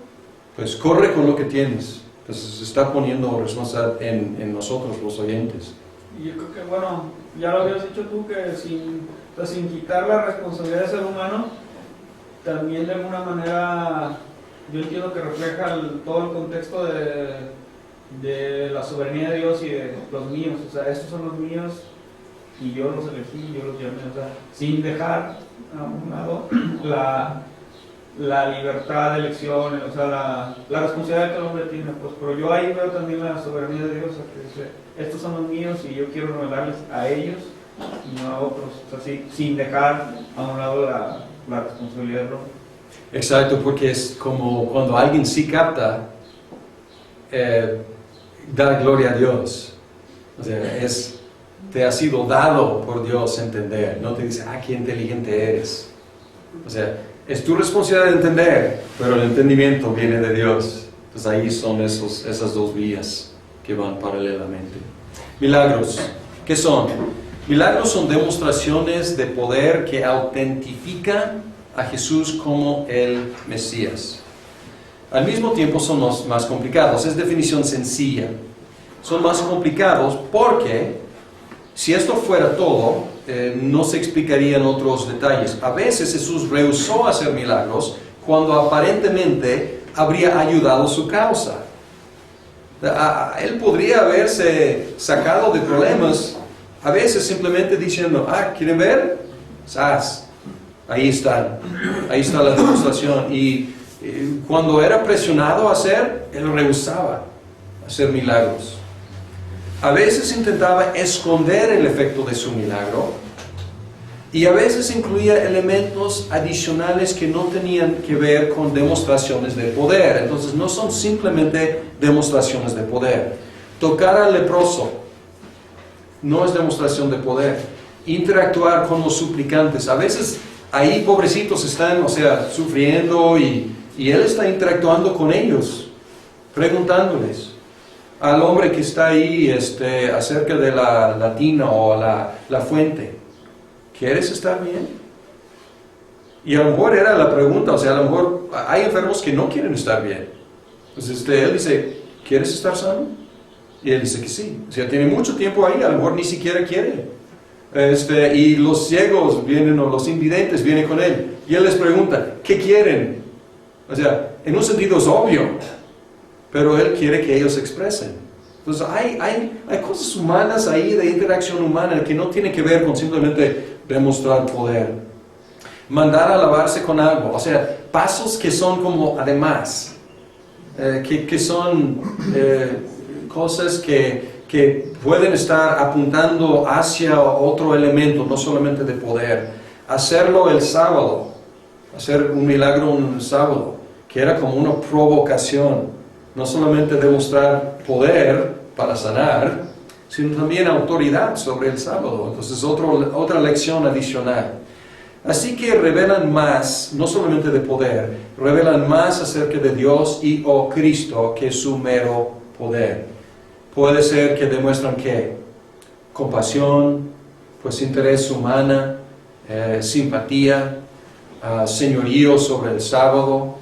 Pues corre con lo que tienes. Entonces se está poniendo responsabilidad en nosotros, los oyentes. Y yo creo que, bueno, ya lo habías dicho tú, que sin quitar la responsabilidad del ser humano, también de alguna manera, yo entiendo que refleja todo el contexto de la soberanía de Dios y de los míos. O sea, estos son los míos y yo los elegí, yo los llamé. O sea, sin dejar a un lado la libertad de elección, o sea, la responsabilidad que el hombre tiene, pues, pero yo ahí veo también la soberanía de Dios, que dice, estos son los míos y yo quiero revelarles a ellos y no a otros, o sea, sin dejar a un lado la responsabilidad del hombre. Exacto, porque es como cuando alguien sí capta, da gloria a Dios, o sea, te ha sido dado por Dios entender, no te dice, qué inteligente eres, o sea, es tu responsabilidad de entender, pero el entendimiento viene de Dios. Entonces ahí son esas dos vías que van paralelamente. Milagros, ¿qué son? Milagros son demostraciones de poder que autentifican a Jesús como el Mesías. Al mismo tiempo son los más complicados, es definición sencilla. Son más complicados porque si esto fuera todo, no se explicarían otros detalles. A veces Jesús rehusó hacer milagros cuando aparentemente habría ayudado su causa. Él podría haberse sacado de problemas, a veces simplemente diciendo, ¿quieren ver? Ahí está la demostración. Y cuando era presionado a hacer, él rehusaba hacer milagros. A veces intentaba esconder el efecto de su milagro y a veces incluía elementos adicionales que no tenían que ver con demostraciones de poder. Entonces no son simplemente demostraciones de poder. Tocar al leproso no es demostración de poder. Interactuar con los suplicantes. A veces ahí pobrecitos están, sufriendo y él está interactuando con ellos, preguntándoles. Al hombre que está ahí acerca de la tina o la fuente, ¿quieres estar bien? Y a lo mejor era la pregunta, a lo mejor hay enfermos que no quieren estar bien. Entonces él dice, ¿quieres estar sano? Y él dice que sí. Tiene mucho tiempo ahí, a lo mejor ni siquiera quiere. Y los ciegos vienen, o los invidentes vienen con él. Y él les pregunta, ¿qué quieren? En un sentido es obvio, pero él quiere que ellos expresen. Entonces hay cosas humanas ahí, de interacción humana, que no tiene que ver con simplemente demostrar poder. Mandar a lavarse con algo, pasos que son como además, que son cosas que pueden estar apuntando hacia otro elemento, no solamente de poder. Hacerlo el sábado, hacer un milagro un sábado, que era como una provocación, no solamente demostrar poder para sanar, sino también autoridad sobre el sábado. Entonces otra lección adicional. Así que revelan más, no solamente de poder, revelan más acerca de Dios y o Cristo que su mero poder. Puede ser que demuestran ¿qué? Compasión, pues interés humana, simpatía, señorío sobre el sábado,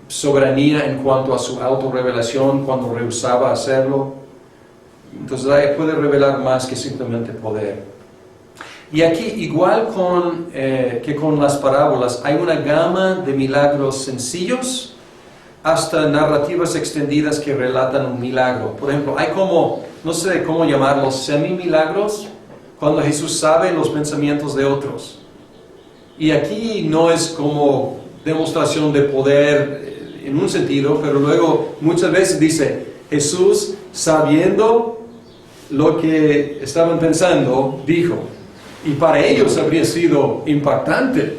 soberanía en cuanto a su autorrevelación cuando rehusaba hacerlo. Entonces ahí puede revelar más que simplemente poder. Y aquí, igual que con las parábolas, hay una gama de milagros sencillos hasta narrativas extendidas que relatan un milagro. Por ejemplo, hay como, no sé cómo llamarlos, semimilagros, cuando Jesús sabe los pensamientos de otros. Y aquí no es como demostración de poder en un sentido, pero luego muchas veces dice, Jesús, sabiendo lo que estaban pensando, dijo. Y para ellos habría sido impactante,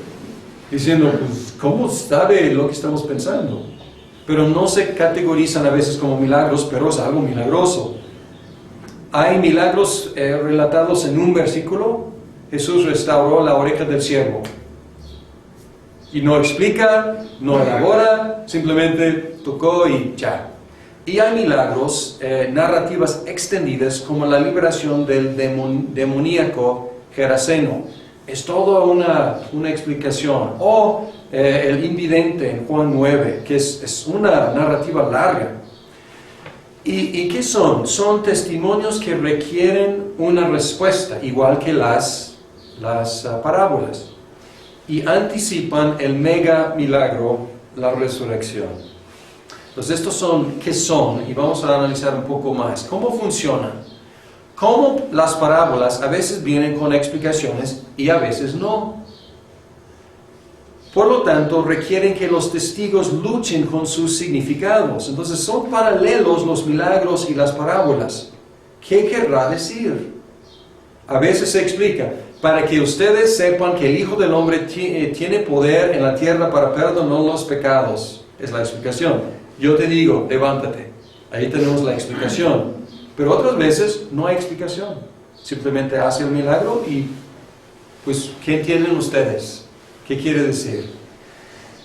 diciendo, pues, ¿cómo sabe lo que estamos pensando? Pero no se categorizan a veces como milagros, pero es algo milagroso. Hay milagros relatados en un versículo. Jesús restauró la oreja del siervo. Y no explica, no elabora, simplemente tocó y ya. Y hay milagros, narrativas extendidas, como la liberación del demoníaco Geraseno. Es toda una explicación. O el invidente en Juan 9, que es una narrativa larga. ¿Y qué son? Son testimonios que requieren una respuesta, igual que las parábolas. Y anticipan el mega milagro, la resurrección. Entonces estos son, ¿qué son? Y vamos a analizar un poco más. ¿Cómo funcionan? Cómo las parábolas a veces vienen con explicaciones y a veces no. Por lo tanto, requieren que los testigos luchen con sus significados. Entonces son paralelos los milagros y las parábolas. ¿Qué querrá decir? A veces se explica, para que ustedes sepan que el Hijo del Hombre tiene poder en la tierra para perdonar los pecados. Es la explicación. Yo te digo, levántate. Ahí tenemos la explicación. Pero otras veces no hay explicación. Simplemente hace el milagro y, pues, ¿qué entienden ustedes? ¿Qué quiere decir?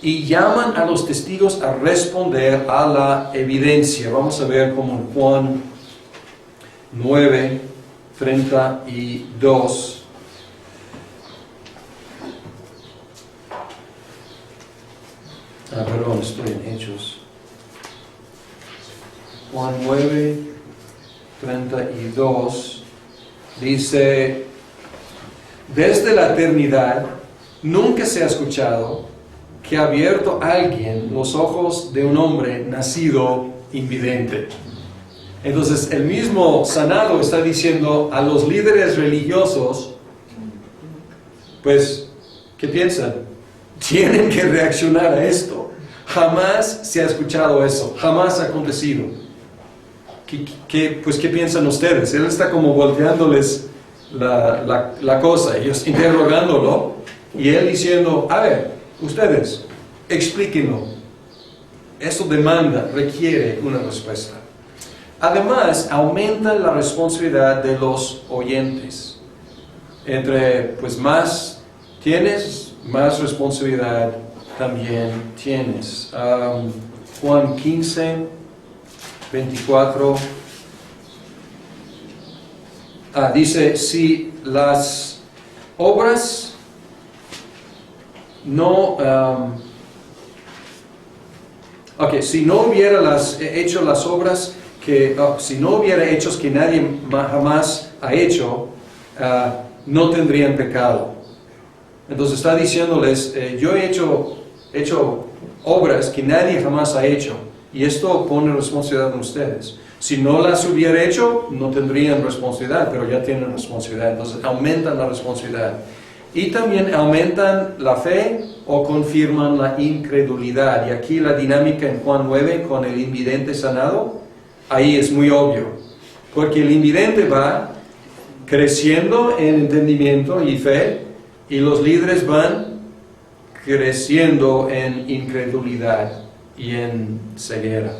Y llaman a los testigos a responder a la evidencia. Vamos a ver como en Juan 9, 32. Perdón, estoy en Hechos. Juan 9, 32 dice, desde la eternidad nunca se ha escuchado que ha abierto alguien los ojos de un hombre nacido invidente. Entonces el mismo sanado está diciendo a los líderes religiosos, pues, ¿qué piensan? Tienen que reaccionar a esto. Jamás se ha escuchado eso, jamás ha acontecido. ¿qué piensan ustedes? Él está como volteándoles la cosa, ellos interrogándolo, y él diciendo, a ver, ustedes, explíquenlo. Esto demanda, requiere una respuesta. Además, aumenta la responsabilidad de los oyentes. Entre, pues, más tienes, más responsabilidad también tienes. Juan 15, 24. Dice, si las obras no... si no hubiera hecho las obras si no hubiera hechos que nadie jamás ha hecho, no tendrían pecado. Entonces está diciéndoles, yo he hecho obras que nadie jamás ha hecho, y esto pone responsabilidad en ustedes. Si no las hubiera hecho, no tendrían responsabilidad, pero ya tienen responsabilidad. Entonces aumentan la responsabilidad. Y también aumentan la fe o confirman la incredulidad. Y aquí la dinámica en Juan 9 con el invidente sanado, ahí es muy obvio. Porque el invidente va creciendo en entendimiento y fe, y los líderes van creciendo en incredulidad y en ceguera.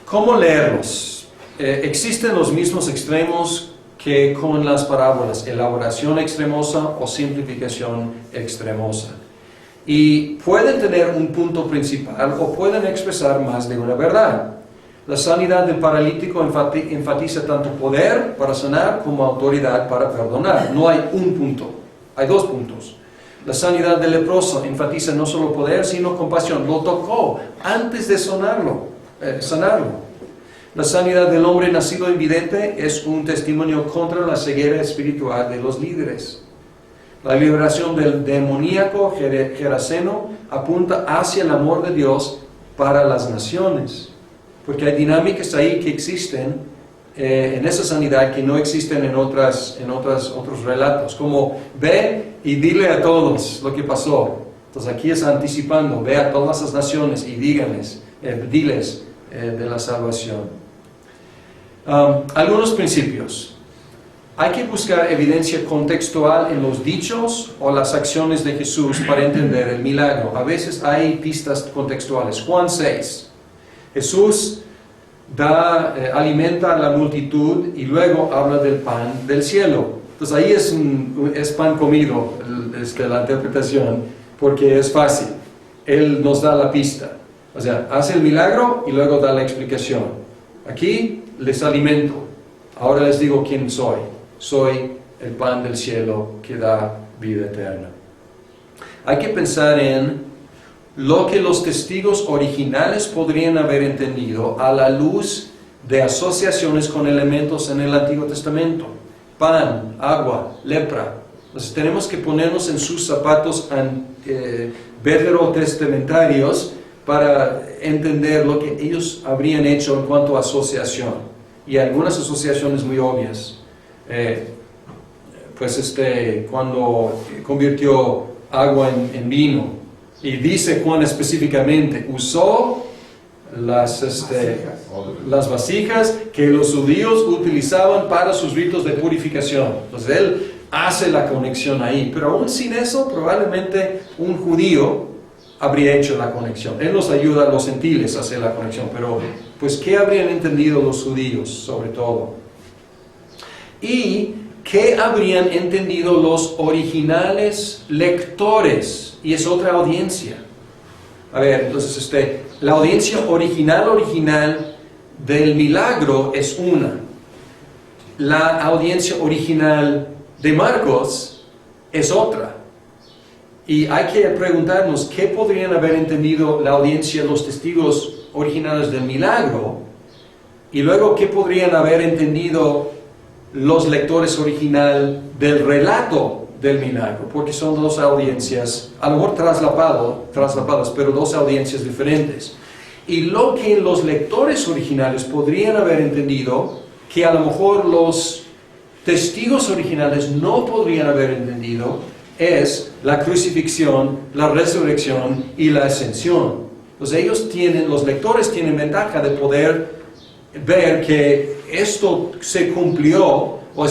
¿Cómo leerlos? Existen los mismos extremos que con las parábolas, elaboración extremosa o simplificación extremosa. Y pueden tener un punto principal o pueden expresar más de una verdad. La sanidad del paralítico enfatiza tanto poder para sanar como autoridad para perdonar. No hay un punto, hay dos puntos. La sanidad del leproso enfatiza no solo poder, sino compasión. Lo tocó antes de sanarlo. La sanidad del hombre nacido invidente es un testimonio contra la ceguera espiritual de los líderes. La liberación del demoníaco Geraseno apunta hacia el amor de Dios para las naciones, porque hay dinámicas ahí que existen en esa sanidad que no existen en otros relatos, como ve y dile a todos lo que pasó. Entonces aquí está anticipando, ve a todas las naciones y diles de la salvación. Algunos principios. Hay que buscar evidencia contextual en los dichos o las acciones de Jesús para entender el milagro. A veces hay pistas contextuales. Juan 6. Jesús alimenta a la multitud y luego habla del pan del cielo. Entonces ahí es pan comido, la interpretación, porque es fácil. Él nos da la pista. O sea, hace el milagro y luego da la explicación. Aquí les alimento. Ahora les digo quién soy. Soy el pan del cielo que da vida eterna. Hay que pensar en lo que los testigos originales podrían haber entendido a la luz de asociaciones con elementos en el Antiguo Testamento. Pan, agua, lepra. Entonces tenemos que ponernos en sus zapatos veterotestamentarios para entender lo que ellos habrían hecho en cuanto a asociación. Y algunas asociaciones muy obvias. Cuando convirtió agua en vino, y dice Juan específicamente, usó las vasijas que los judíos utilizaban para sus ritos de purificación. Entonces él hace la conexión ahí, pero aún sin eso probablemente un judío habría hecho la conexión. Él nos ayuda a los gentiles a hacer la conexión, pero pues ¿qué habrían entendido los judíos sobre todo? Y ¿qué habrían entendido los originales lectores? Y es otra audiencia. A ver, entonces la audiencia original del milagro es una. La audiencia original de Marcos es otra. Y hay que preguntarnos qué podrían haber entendido la audiencia, los testigos originales del milagro, y luego qué podrían haber entendido los lectores original del relato del milagro, porque son dos audiencias, a lo mejor traslapadas, pero dos audiencias diferentes. Y lo que los lectores originales podrían haber entendido, que a lo mejor los testigos originales no podrían haber entendido, es la crucifixión, la resurrección y la ascensión. Entonces los lectores tienen ventaja de poder ver que esto se cumplió, o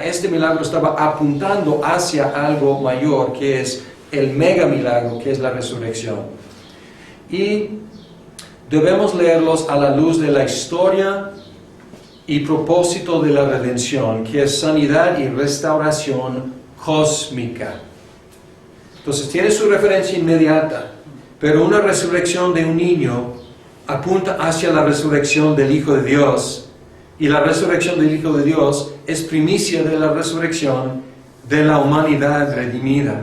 este milagro estaba apuntando hacia algo mayor, que es el mega milagro, que es la resurrección. Y debemos leerlos a la luz de la historia y propósito de la redención, que es sanidad y restauración cósmica. Entonces tiene su referencia inmediata, pero una resurrección de un niño apunta hacia la resurrección del Hijo de Dios, y la resurrección del Hijo de Dios es primicia de la resurrección de la humanidad redimida,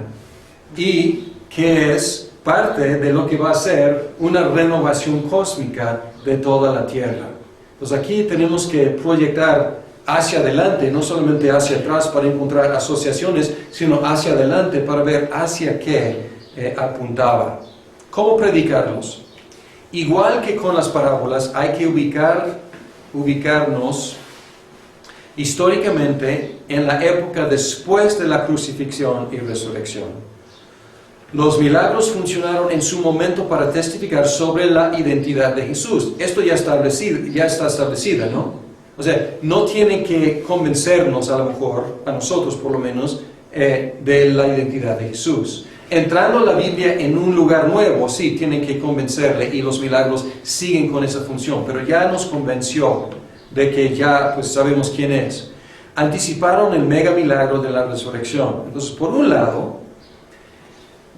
y que es parte de lo que va a ser una renovación cósmica de toda la tierra. Entonces aquí tenemos que proyectar hacia adelante, no solamente hacia atrás para encontrar asociaciones, sino hacia adelante para ver hacia qué apuntaba. ¿Cómo predicarlos? Igual que con las parábolas, hay que ubicarnos históricamente en la época después de la crucifixión y resurrección. Los milagros funcionaron en su momento para testificar sobre la identidad de Jesús. Esto ya está establecida, ¿no? O sea, no tienen que convencernos, a lo mejor, a nosotros por lo menos, de la identidad de Jesús. Entrando la Biblia en un lugar nuevo, sí, tienen que convencerle, y los milagros siguen con esa función, pero ya nos convenció de que ya pues sabemos quién es. Anticiparon el mega milagro de la resurrección. Entonces, por un lado,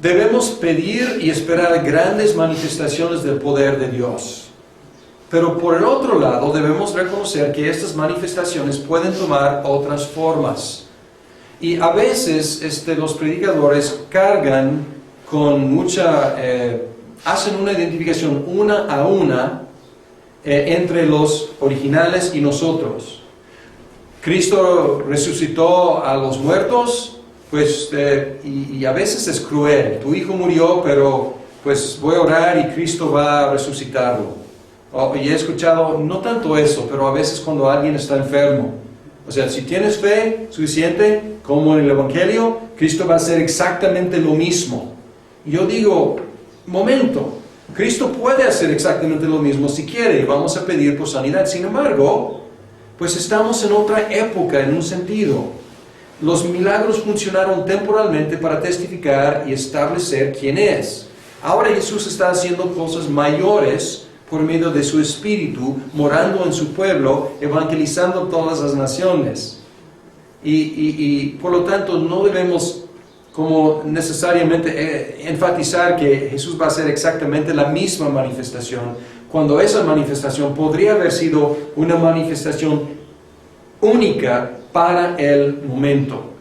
debemos pedir y esperar grandes manifestaciones del poder de Dios. Pero por el otro lado, debemos reconocer que estas manifestaciones pueden tomar otras formas. Y a veces los predicadores cargan con hacen una identificación una a una entre los originales y nosotros. Cristo resucitó a los muertos, pues, y a veces es cruel. Tu hijo murió, pero pues voy a orar y Cristo va a resucitarlo. Y he escuchado, no tanto eso, pero a veces cuando alguien está enfermo, o sea, si tienes fe suficiente, como en el Evangelio, Cristo va a hacer exactamente lo mismo. Y yo digo, momento, Cristo puede hacer exactamente lo mismo si quiere, y vamos a pedir por sanidad. Sin embargo, pues estamos en otra época en un sentido. Los milagros funcionaron temporalmente para testificar y establecer quién es. Ahora Jesús está haciendo cosas mayores por medio de su Espíritu, morando en su pueblo, evangelizando todas las naciones. Y por lo tanto no debemos como necesariamente enfatizar que Jesús va a hacer exactamente la misma manifestación, cuando esa manifestación podría haber sido una manifestación única para el momento.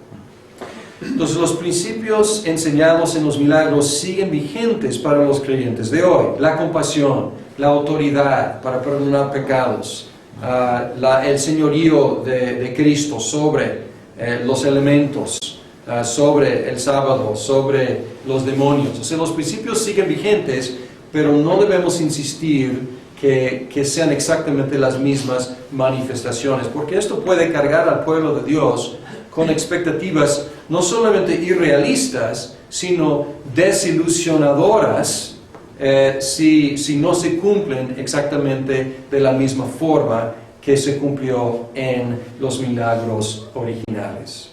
Entonces los principios enseñados en los milagros siguen vigentes para los creyentes de hoy. La compasión, la autoridad para perdonar pecados, el señorío de Cristo sobre los elementos, sobre el sábado, sobre los demonios. O sea, los principios siguen vigentes, pero no debemos insistir que sean exactamente las mismas manifestaciones, porque esto puede cargar al pueblo de Dios con expectativas no solamente irrealistas, sino desilusionadoras si no se cumplen exactamente de la misma forma que se cumplió en los milagros originales.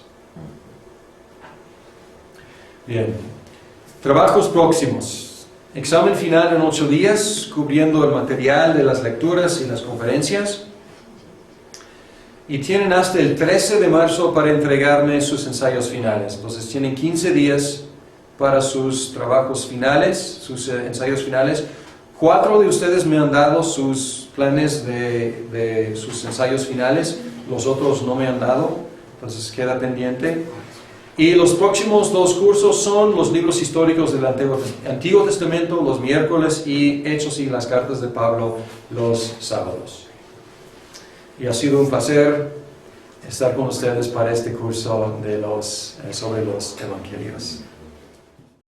Bien, trabajos próximos. Examen final en 8 días, cubriendo el material de las lecturas y las conferencias. Y tienen hasta el 13 de marzo para entregarme sus ensayos finales. Entonces tienen 15 días para sus trabajos finales, sus ensayos finales. 4 de ustedes me han dado sus planes de sus ensayos finales, los otros no me han dado, entonces queda pendiente. Y los próximos 2 cursos son los libros históricos del Antiguo Testamento los miércoles y Hechos y las cartas de Pablo los sábados. Y ha sido un placer estar con ustedes para este curso sobre los evangelios.